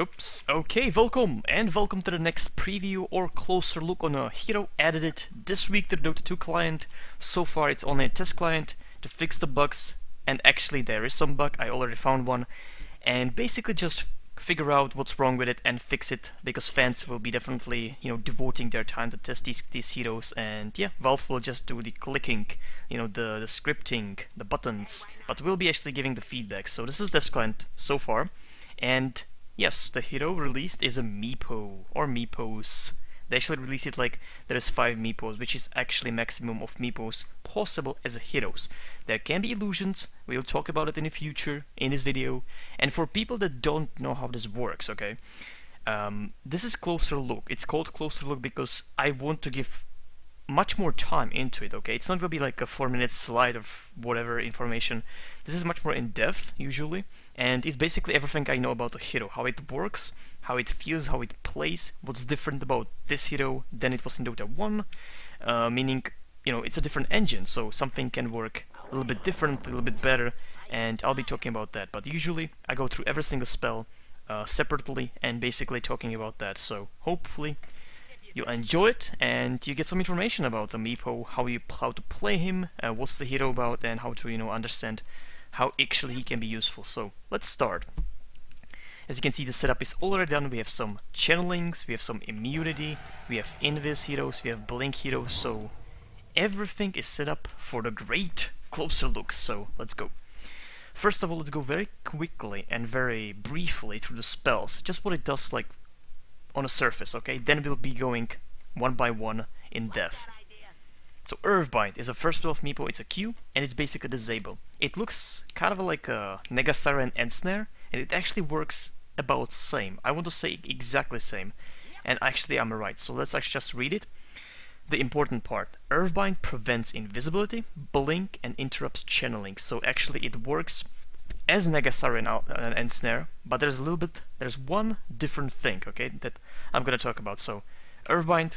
Oops. Okay, welcome and welcome to the next preview or closer look on a hero added this week to the Dota 2 client. So far it's only a test client to fix the bugs, and actually there is some bug, I already found one, and basically just figure out what's wrong with it and fix it, because fans will be definitely, devoting their time to test these heroes. And yeah, Valve will just do the clicking, the scripting, the buttons, but we'll be actually giving the feedback. So this is this client so far, and yes, the hero released is a Meepo, or Meepos. They actually released it like there is 5 Meepos, which is actually maximum of Meepos possible as heroes. There can be illusions, we'll talk about it in the future in this video. And for people that don't know how this works, okay, this is closer look. It's called closer look because I want to give much more time into it, okay? It's not gonna be like a 4-minute slide of whatever information. This is much more in depth usually, and it's basically everything I know about the hero, how it works, how it feels, how it plays, what's different about this hero than it was in Dota 1, meaning, it's a different engine, so something can work a little bit different, a little bit better, and I'll be talking about that. But usually I go through every single spell separately and basically talking about that, so hopefully you enjoy it and you get some information about the Meepo, how to play him, what's the hero about, and how to understand how actually he can be useful. So let's start. As you can see, the setup is already done. We have some channelings, we have some immunity, we have invis heroes, we have blink heroes, so everything is set up for the great closer look. So let's go. First of all, let's go very quickly and very briefly through the spells, just what it does like on a surface, okay? Then we'll be going one by one in depth. So Earthbind is a first spell of Meepo, it's a Q, and it's basically disable. It looks kind of like a Nega Siren End Snare, and it actually works about same. I want to say exactly same, and actually I'm right, so let's actually just read it. The important part: Earthbind prevents invisibility, blink, and interrupts channeling. So actually it works as Nega Siren End Snare, but there's one different thing, okay, that I'm gonna talk about. So Earthbind,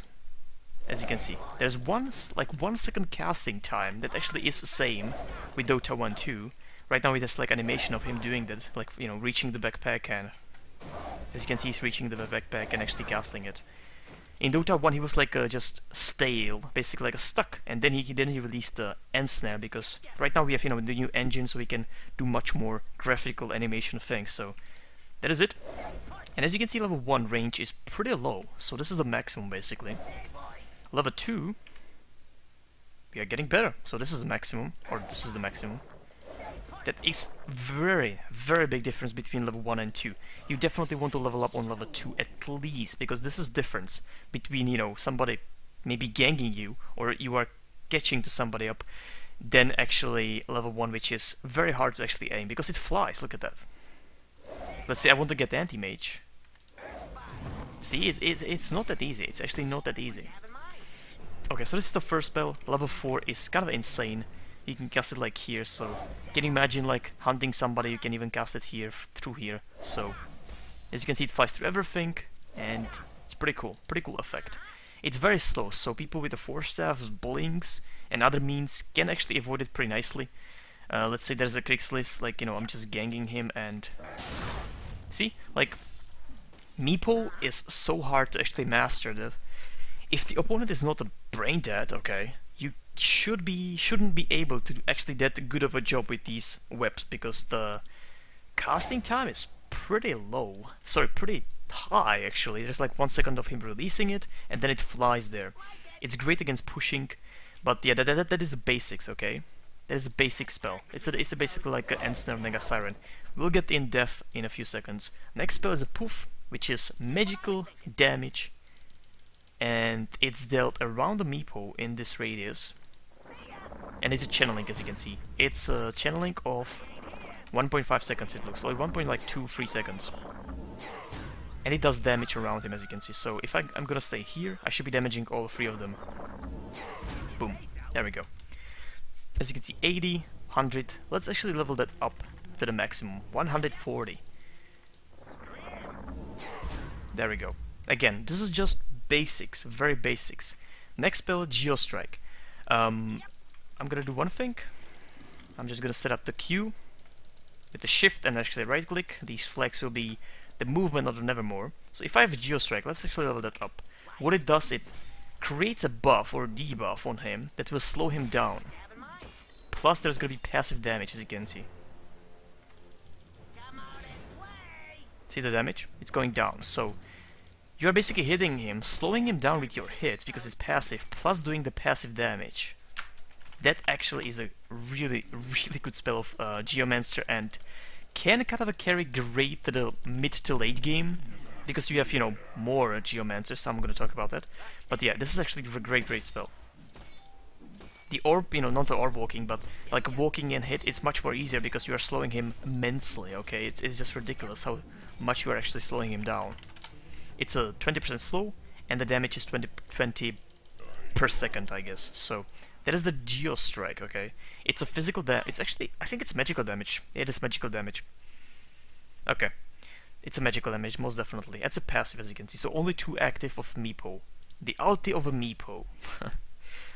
as you can see, there's 1 second casting time that actually is the same with Dota 1 too. Right now it has like animation of him doing that, like, reaching the backpack, and as you can see he's reaching the backpack and actually casting it. In Dota 1 he was like just stale, basically like a stuck, and then he released the End Snare, because right now we have the new engine, so we can do much more graphical animation things. So that is it. And as you can see, level 1 range is pretty low, so this is the maximum basically. Level 2 we are getting better, so this is the maximum, or this is the maximum. That is very, very big difference between level 1 and 2. You definitely want to level up on level 2 at least, because this is difference between, somebody maybe ganking you, or you are catching to somebody up, than actually level 1, which is very hard to actually aim, because it flies, look at that. Let's say I want to get anti-mage. See, it's not that easy, it's actually not that easy. Okay, so this is the first spell. Level 4 is kind of insane. You can cast it like here, so can you imagine like hunting somebody? You can even cast it here, through here. So as you can see, it flies through everything, and it's pretty cool effect. It's very slow, so people with the force staffs, blinks, and other means can actually avoid it pretty nicely. Let's say there's a Krixlis, like, I'm just ganging him, and see, like, Meepo is so hard to actually master that if the opponent is not a brain dead, okay, you shouldn't be able to do actually that good of a job with these webs, because the casting time is pretty low. Sorry, pretty high actually. There's like 1 second of him releasing it, and then it flies there. It's great against pushing, but yeah, that is the basics, okay? That is the basic spell. It's basically like an End Snare of Nega Siren. We'll get in depth in a few seconds. Next spell is a Poof, which is magical damage, and it's dealt around the Meepo in this radius. And it's a channeling, as you can see. It's a channeling of 1.5 seconds, it looks like 1.23 seconds. And it does damage around him, as you can see. So if I'm gonna stay here, I should be damaging all 3 of them. Boom. There we go. As you can see, 80, 100. Let's actually level that up to the maximum. 140. There we go. Again, this is just basics, very basics. Next spell, Geostrike. I'm gonna do one thing. I'm just gonna set up the Q, with the shift and actually right click, these flags will be the movement of the Nevermore. So if I have a Geostrike, let's actually level that up. What it does, it creates a buff or debuff on him that will slow him down. Plus there's gonna be passive damage, as you can see. See the damage? It's going down, so you're basically hitting him, slowing him down with your hits because it's passive, plus doing the passive damage. That actually is a really, really good spell of Geomancer, and can kind of carry great to the mid to late game, because you have, you know, more Geomancers, so I'm gonna talk about that. But yeah, this is actually a great, great spell. The orb, you know, not the orb walking, but like walking and hit, it's much more easier because you are slowing him immensely, okay? It's just ridiculous how much you are actually slowing him down. It's a 20% slow, and the damage is 20 per second, I guess. So that is the Geostrike, okay? It's a physical damage. It's actually, I think it's magical damage. It is magical damage. Okay. It's a magical damage, most definitely. It's a passive, as you can see. So only 2 active of Meepo. The ulti of a Meepo.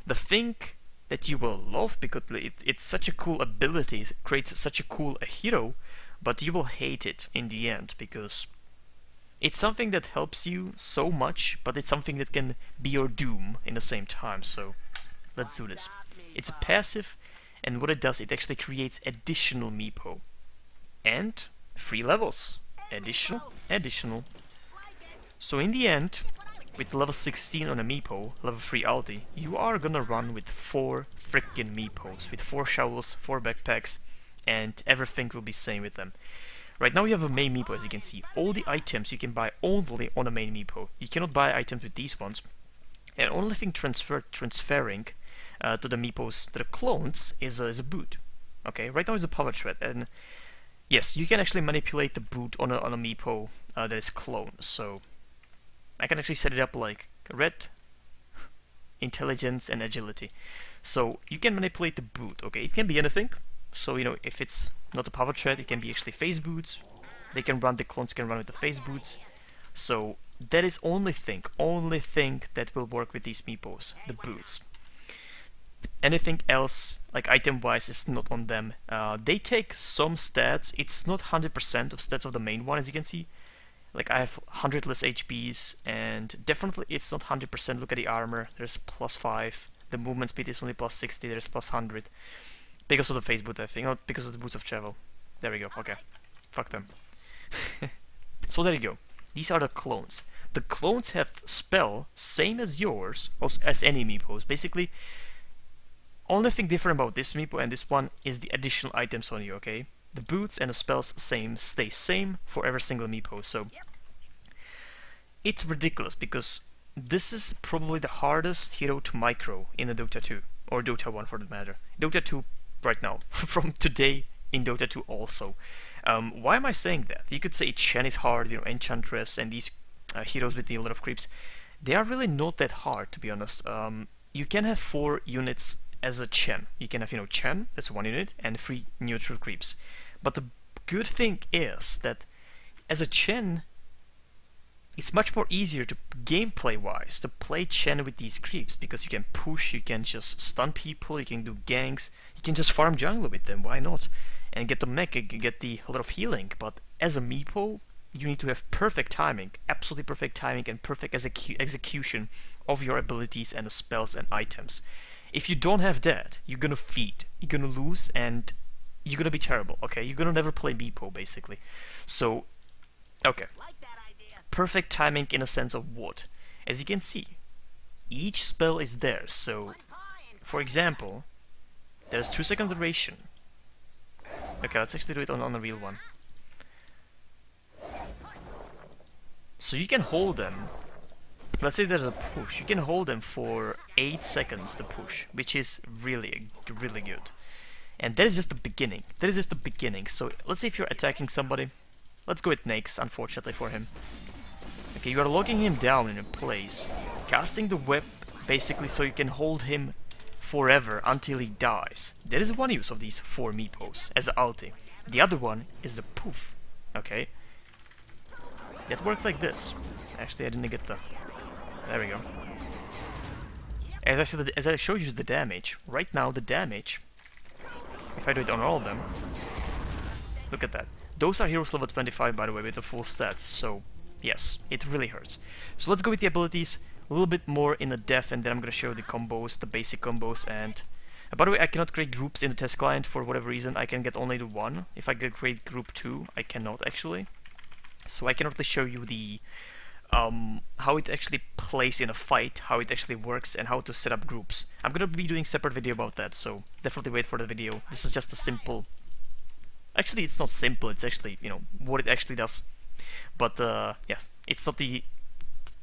The thing that you will love, because it's such a cool ability, it creates such a cool hero, but you will hate it in the end, because it's something that helps you so much, but it's something that can be your doom in the same time, so let's do this. It's a passive, and what it does, it actually creates additional Meepo. And 3 levels. Additional. So in the end, with level 16 on a Meepo, level 3 ulti, you are gonna run with 4 frickin' Meepos, with 4 shovels, 4 backpacks, and everything will be same with them. Right now you have a main Meepo, as you can see. All the items you can buy only on a main Meepo. You cannot buy items with these ones. And only thing transferring to the Meepos, to the clones, is a boot. Okay, right now is a power thread, and yes, you can actually manipulate the boot on a Meepo that is clone. So I can actually set it up like red, intelligence, and agility. So you can manipulate the boot. Okay, it can be anything. So, you know, if it's not a power thread, it can be actually phase boots. The clones can run with the phase boots. So that is only thing that will work with these Meepos, the boots. Anything else, like item wise, is not on them. They take some stats. It's not 100% of stats of the main one, as you can see. Like I have 100 less HPs, and definitely it's not 100%. Look at the armor, there's +5. The movement speed is only +60, there's +100. Because of the phase boot, I think, not because of the boots of travel. There we go, okay. Fuck them. So there you go. These are the clones. The clones have spell, same as yours, as any Meepos. Basically, only thing different about this Meepo and this one is the additional items on you, okay? The boots and the spells stay same for every single Meepo, so it's ridiculous because this is probably the hardest hero to micro in the Dota 2, or Dota 1 for that matter. Dota 2 right now, from today in Dota 2 also. Why am I saying that? You could say Chen is hard, you know, Enchantress and these heroes with a lot of creeps. They are really not that hard, to be honest. You can have 4 units as a Chen. You can have, you know, Chen, that's 1 unit, and 3 neutral creeps. But the good thing is that as a Chen, it's much more easier to gameplay-wise to play Chen with these creeps, because you can push, you can just stun people, you can do ganks, you can just farm jungle with them, why not? And get the mech, get a lot of healing. But as a Meepo, you need to have perfect timing, absolutely perfect timing, and perfect execution of your abilities and the spells and items. If you don't have that, you're gonna feed, you're gonna lose, and you're gonna be terrible, okay? You're gonna never play Meepo, basically. So, okay. Perfect timing in a sense of what? As you can see, each spell is there. So, for example, there's 2 second duration. Okay, let's actually do it on a real one. So you can hold them. Let's say there's a push. You can hold them for 8 seconds to push, which is really, really good. And that is just the beginning. That is just the beginning. So let's say if you're attacking somebody, let's go with Nyx, unfortunately for him. Okay, you are locking him down in a place, casting the whip basically so you can hold him forever until he dies. That is one use of these 4 Meepos as an ulti. The other one is the Poof. Okay, that works like this. Actually, I didn't get the. There we go. As I said, as I showed you the damage. Right now, the damage, if I do it on all of them, Look at that. Those are heroes level 25, by the way, with the full stats, so yes, it really hurts. So let's go with the abilities a little bit more in the depth, and then I'm gonna show the combos, the basic combos, and by the way, I cannot create groups in the test client for whatever reason. I can get only the one. If I could create group 2, I cannot actually. So I cannot really show you the how it actually plays in a fight, how it actually works, and how to set up groups. I'm gonna be doing a separate video about that, so definitely wait for the video. This is just a simple... Actually, it's not simple, it's actually, you know, what it actually does. But, yeah, it's not the...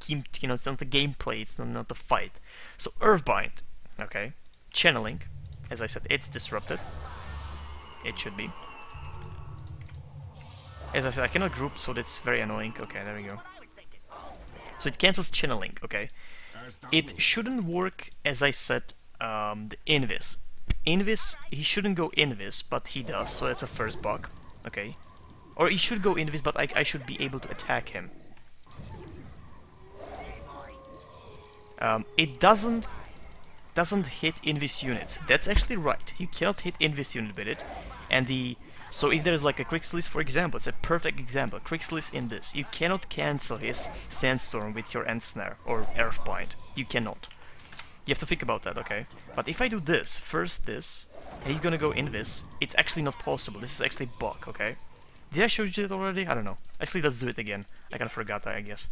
You know, it's not the gameplay, it's not the fight. So, Earthbind, okay, channeling, as I said, it's disrupted. It should be. As I said, I cannot group, so that's very annoying. Okay, there we go. So it cancels channeling, okay. It shouldn't work, as I said, the invis. Invis, he shouldn't go invis, but he does, so that's a first bug, okay. Or he should go invis, but I should be able to attack him. It doesn't hit invis units. That's actually right. You cannot hit invis unit with it. And so if there's like a Crixlis, for example, it's a perfect example. Crixlis in this, you cannot cancel his Sandstorm with your End Snare or Earthbind. You cannot. You have to think about that, okay? But if I do this, first this, and he's gonna go invis, it's actually not possible. This is actually bug, okay? Did I show you that already? I don't know. Actually, let's do it again. I kinda forgot that, I guess.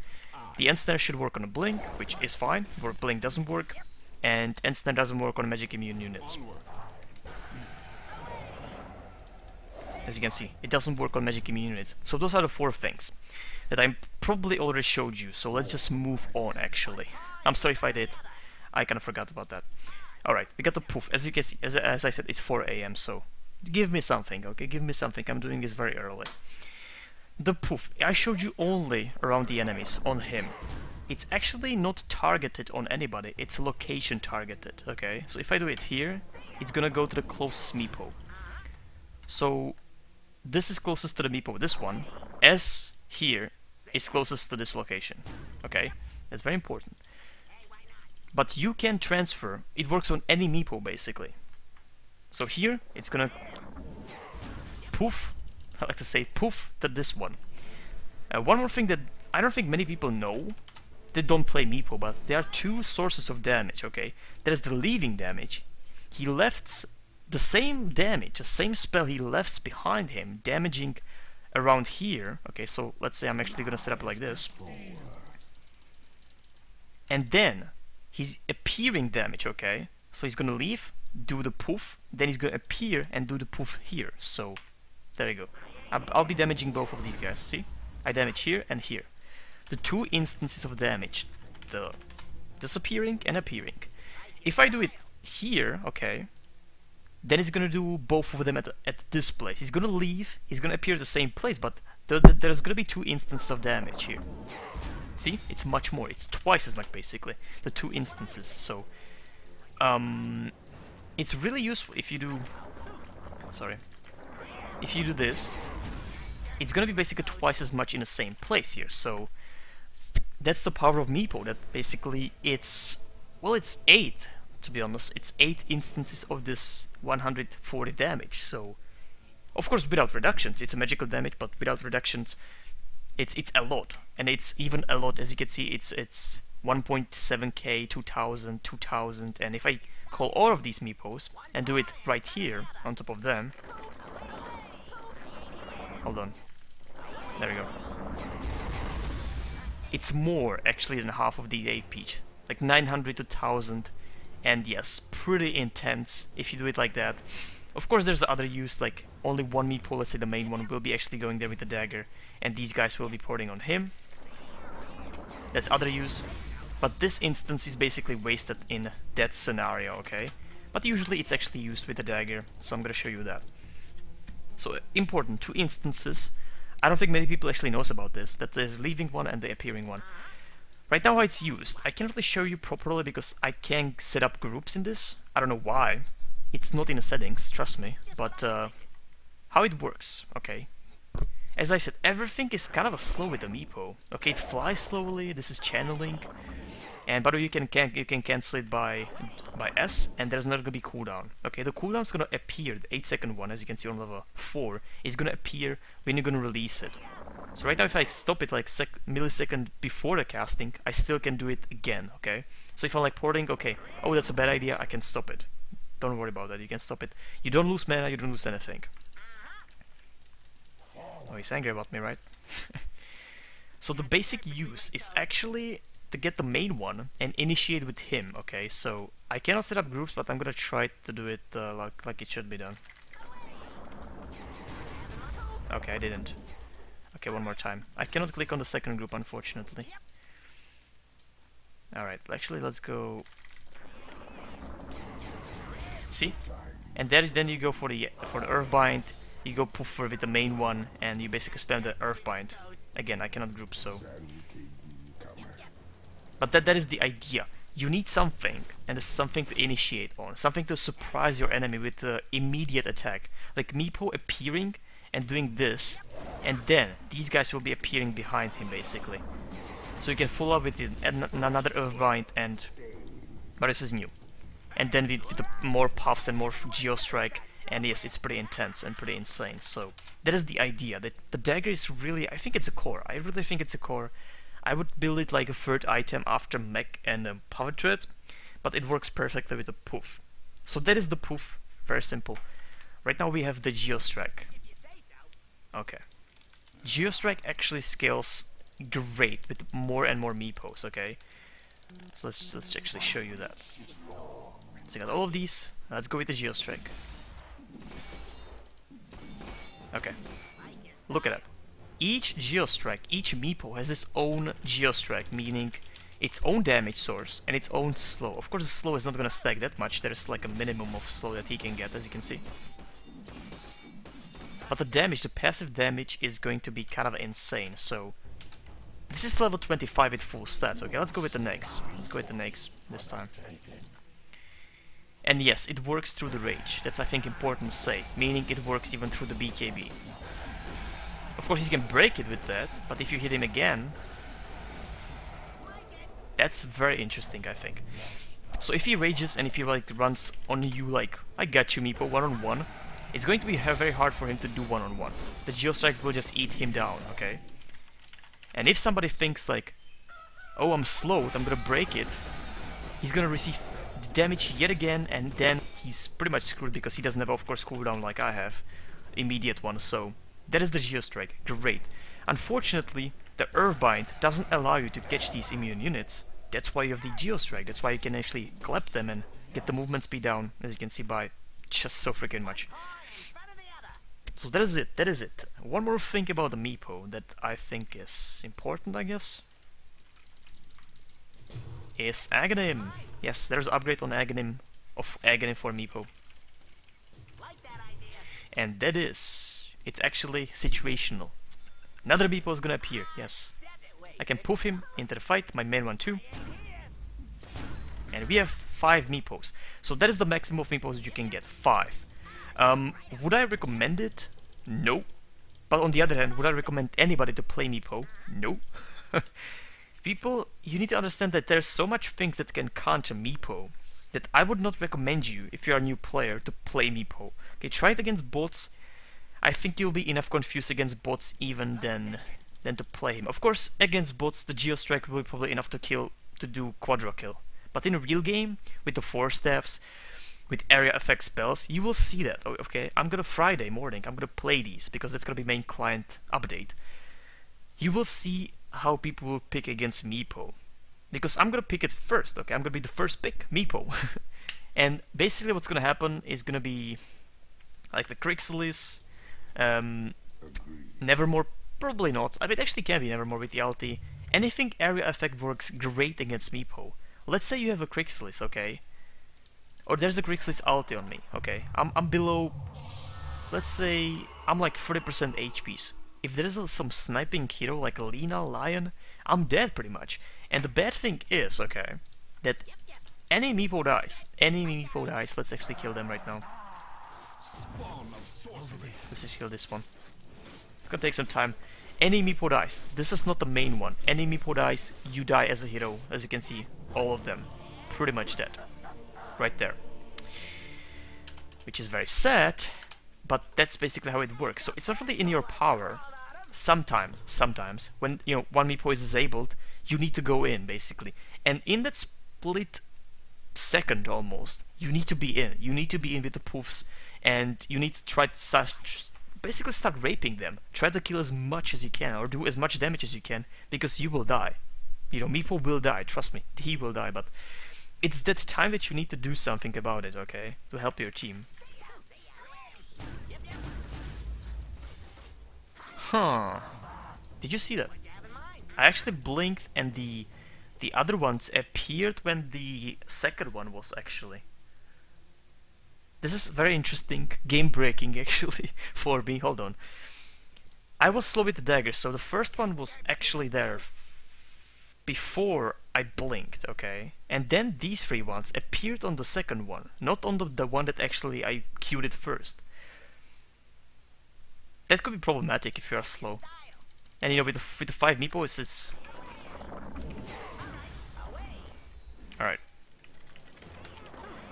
The End Snare should work on a Blink, which is fine, where Blink doesn't work, and End Snare doesn't work on magic immune units. As you can see, it doesn't work on magic immune units. So those are the 4 things that I probably already showed you, so let's just move on actually. I'm sorry if I did, I kinda forgot about that. Alright, we got the Poof. As you can see, as I said, it's 4 AM, so give me something, okay? Give me something, I'm doing this very early. The Poof, I showed you only around the enemies, on him. It's actually not targeted on anybody, it's location targeted, okay? So if I do it here, it's gonna go to the closest Meepo. So this is closest to the Meepo, this one, S here is closest to this location, okay? That's very important. But you can transfer, it works on any Meepo basically. So here, it's gonna poof, I like to say poof, to this one. One more thing that I don't think many people know, they don't play Meepo, but there are 2 sources of damage, okay? There's the leaving damage. He left the same damage, the same spell he left behind him, damaging around here. Okay, so let's say I'm actually gonna set up like this. And then he's appearing damage, okay? So he's gonna leave, do the poof, then he's gonna appear and do the poof here. So there you go. I'll be damaging both of these guys, see? I damage here and here. The 2 instances of damage, the disappearing and appearing. If I do it here, okay, then it's gonna do both of them at this place. He's gonna leave, he's gonna appear at the same place, but there's gonna be 2 instances of damage here. See? It's much more. It's twice as much, basically. The 2 instances. So, it's really useful if you do... Sorry. If you do this, it's gonna be basically twice as much in the same place here. So, that's the power of Meepo, that basically it's... Well, it's 8, to be honest. It's 8 instances of this 140 damage. So, of course, without reductions. It's a magical damage, but without reductions, it's a lot. And it's even a lot, as you can see, it's 1.7k, 2000, 2000, and if I call all of these Meepos and do it right here on top of them, hold on, there we go, it's more actually than half of the AP, like 900 to 1000, and yes, pretty intense if you do it like that. Of course there's other use, like only one Meepo, let's say the main one, will be actually going there with the dagger, and these guys will be porting on him. That's other use. But this instance is basically wasted in that scenario, okay? But usually it's actually used with the dagger, so I'm gonna show you that. So important, 2 instances. I don't think many people actually knows about this, that there's leaving one and the appearing one. Right now how it's used, I can't really show you properly because I can't set up groups in this. I don't know why. It's not in the settings, trust me. But how it works, okay? As I said, everything is kind of slow with the Meepo. Okay, it flies slowly, this is channeling. And by the way, you can cancel it by S, and there's not gonna be cooldown. Okay, the cooldown's gonna appear. The 8-second one, as you can see on level 4, is gonna appear when you're gonna release it. So right now, if I stop it like millisecond before the casting, I still can do it again. Okay. So if I'm like porting, okay, oh that's a bad idea, I can stop it. Don't worry about that. You can stop it. You don't lose mana. You don't lose anything. Oh, he's angry about me, right? So the basic use is actually to get the main one and initiate with him, okay? So I cannot set up groups, but I'm gonna try to do it like it should be done. Okay, I didn't. Okay, one more time. I cannot click on the second group, unfortunately. Alright, actually let's go... See? And then you go for the Earthbind, you go Poof with the main one, and you basically spam the Earthbind. Again, I cannot group, so... But that is the idea. You need something, and this is something to initiate on, something to surprise your enemy with the immediate attack. Like Meepo appearing and doing this, and then these guys will be appearing behind him, basically. So you can follow up with another Earthbind, and... But this is new. And then with the more puffs and more Geostrike, and yes, it's pretty intense and pretty insane. So that is the idea. That the dagger is really, I think it's a core. I really think it's a core. I would build it like a third item after mech and power thread, but it works perfectly with the Poof. So that is the Poof. Very simple. Right now we have the Geostrike. Okay. Geostrike actually scales great with more and more Meepos. Okay. So let's actually show you that. So I got all of these. Let's go with the Geostrike. Okay. Look at that. Each Geostrike, each Meepo has its own Geostrike, meaning its own damage source and its own slow. Of course the slow is not gonna stack that much, there's like a minimum of slow that he can get, as you can see. But the damage, the passive damage, is going to be kind of insane, so... This is level 25 with full stats, okay, let's go with the next. Let's go with the next this time. And yes, it works through the rage, that's I think important to say, meaning it works even through the BKB. Of course, he can break it with that, but if you hit him again, that's very interesting, I think. So if he rages and if he like runs on you like, I got you Meepo, one-on-one, it's going to be very hard for him to do one-on-one. The Geostrike will just eat him down, okay? And if somebody thinks like, oh, I'm slowed, I'm gonna break it, he's gonna receive damage yet again, and then he's pretty much screwed because he doesn't have, of course, cooldown like I have, immediate one, so... That is the Geostrike, great. Unfortunately, the Earthbind doesn't allow you to catch these immune units. That's why you have the Geostrike, that's why you can actually clap them and get the movement speed down, as you can see by just so freaking much. So that is it. One more thing about the Meepo that I think is important, I guess, is Aghanim. Yes, there's an upgrade on Aghanim, of Aghanim for Meepo. And that is... It's actually situational. Another Meepo is gonna appear, yes. I can poof him into the fight, my main one too. And we have 5 Meepos. So that is the maximum of Meepos you can get, 5. Would I recommend it? No. But on the other hand, would I recommend anybody to play Meepo? No. People, you need to understand that there's so much things that can counter Meepo that I would not recommend you, if you're a new player, to play Meepo. Okay, try it against bots. I think you'll be enough confused against bots even than to play him. Of course, against bots, the Geostrike will be probably enough to do quadra kill. But in a real game, with the 4 staffs, with area effect spells, you will see that. Okay, I'm gonna Friday morning, I'm gonna play these because it's gonna be main client update. You will see how people will pick against Meepo, because I'm gonna pick it first. Okay, I'm gonna be the first pick, Meepo. And basically, what's gonna happen is gonna be like the Crixalis. Nevermore, probably not. I mean, it actually can be Nevermore with the ulti. Anything area effect works great against Meepo. Let's say you have a Crixalis, okay? Or there's a Crixalis ulti on me, okay? I'm below... Let's say I'm like 30% HPs. If there is some sniping hero like Lina, Lion, I'm dead pretty much. And the bad thing is, okay, that any Meepo dies, let's actually kill them right now. Let's just kill this one. It's gonna take some time. Any Meepo dies. This is not the main one. Any Meepo dies, you die as a hero, as you can see. All of them. Pretty much dead. Right there. Which is very sad, but that's basically how it works. So it's not really in your power. Sometimes, when one Meepo is disabled, you need to go in, basically. And in that split second almost, you need to be in. You need to be in with the Poofs, and you need to try to basically start raping them. Try to kill as much as you can, or do as much damage as you can, because you will die. Meepo will die, trust me. He will die, but it's that time that you need to do something about it, okay? To help your team. Huh. Did you see that? I actually blinked and the other ones appeared when the second one was actually. This is very interesting, game breaking actually for me. Hold on. I was slow with the dagger, so the first one was actually there before I blinked, okay? And then these three ones appeared on the second one, not on the one that actually I queued it first. That could be problematic if you are slow. And with the 5 Meepo, it's... Alright.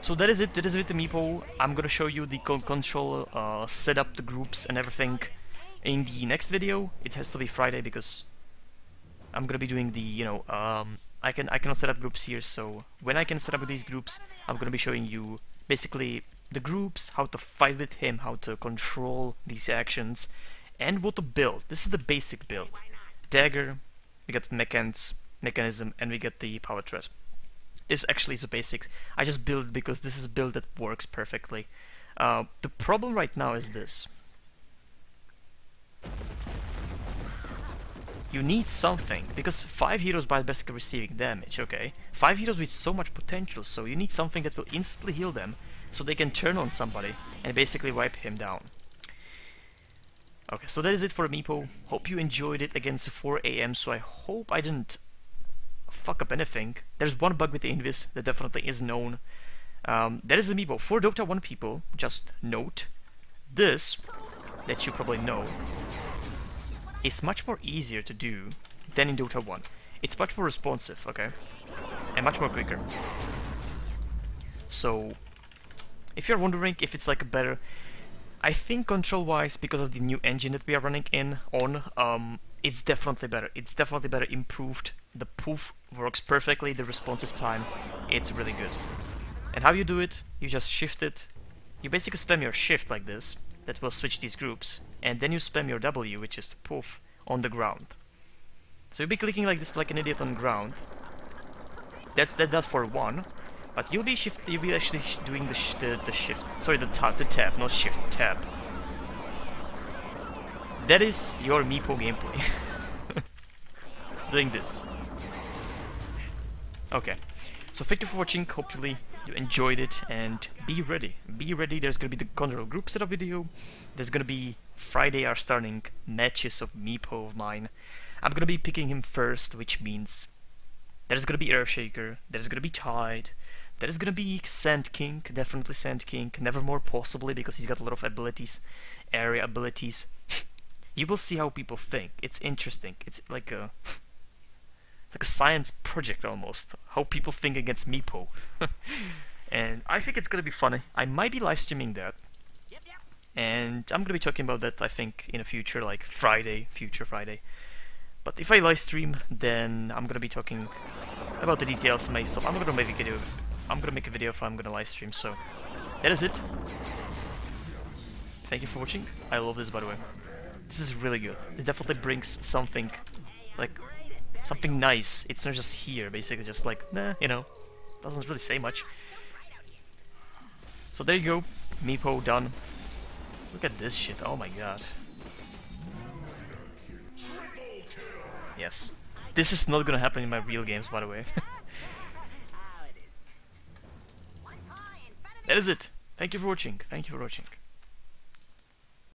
So that is it with the Meepo. I'm gonna show you the control, set up the groups and everything in the next video. It has to be Friday because I'm gonna be doing the, I cannot set up groups here, so when I can set up these groups, I'm gonna be showing you basically the groups, how to fight with him, how to control these actions, and what to build. This is the basic build. Dagger, we got mechanism, and we get the power thread. This actually is the basics. I just build it because this is a build that works perfectly. The problem right now is this. You need something, because 5 heroes by basically receiving damage, okay? 5 heroes with so much potential, so you need something that will instantly heal them, so they can turn on somebody and basically wipe him down. Okay, so that is it for Meepo. Hope you enjoyed it against 4 AM, so I hope I didn't fuck up anything. There's one bug with the invis that definitely is known. That is a Meepo. For Dota 1 people, just note, this, that you probably know, is much more easier to do than in Dota 1. It's much more responsive, okay? And much more quicker. So, if you're wondering if it's like a better... I think control-wise, because of the new engine that we are running on, it's definitely better. It's definitely better improved. The Poof works perfectly, the responsive time, it's really good. And how you do it, you just shift it. You basically spam your shift like this, that will switch these groups, and then you spam your W, which is the Poof, on the ground. So you'll be clicking like this, like an idiot on the ground. That's for 1, but you'll be actually doing the shift. Sorry, the tab, not shift, tab. That is your Meepo gameplay. Doing this. Okay, so thank you for watching. Hopefully you enjoyed it, and be ready. Be ready. There's gonna be the control group setup video. There's gonna be Friday are starting matches of Meepo of mine. I'm gonna be picking him first, which means there's gonna be Earthshaker, there's gonna be Tide, there's gonna be Sand King, definitely Sand King, Nevermore possibly because he's got a lot of abilities, area abilities. You will see how people think. It's interesting. It's like a science project almost. How people think against Meepo. And I think it's gonna be funny. I might be live streaming that. And I'm gonna be talking about that, I think, in the future, like future Friday. But if I live stream, then I'm gonna be talking about the details myself. I'm gonna make a video. If I'm gonna live stream. So that is it. Thank you for watching. I love this, by the way. This is really good. It definitely brings something, like something nice. It's not just here, basically, just like nah, doesn't really say much. So there you go, Meepo done. Look at this shit, oh my god. Yes. This is not gonna happen in my real games, by the way. That is it. Thank you for watching. Thank you for watching.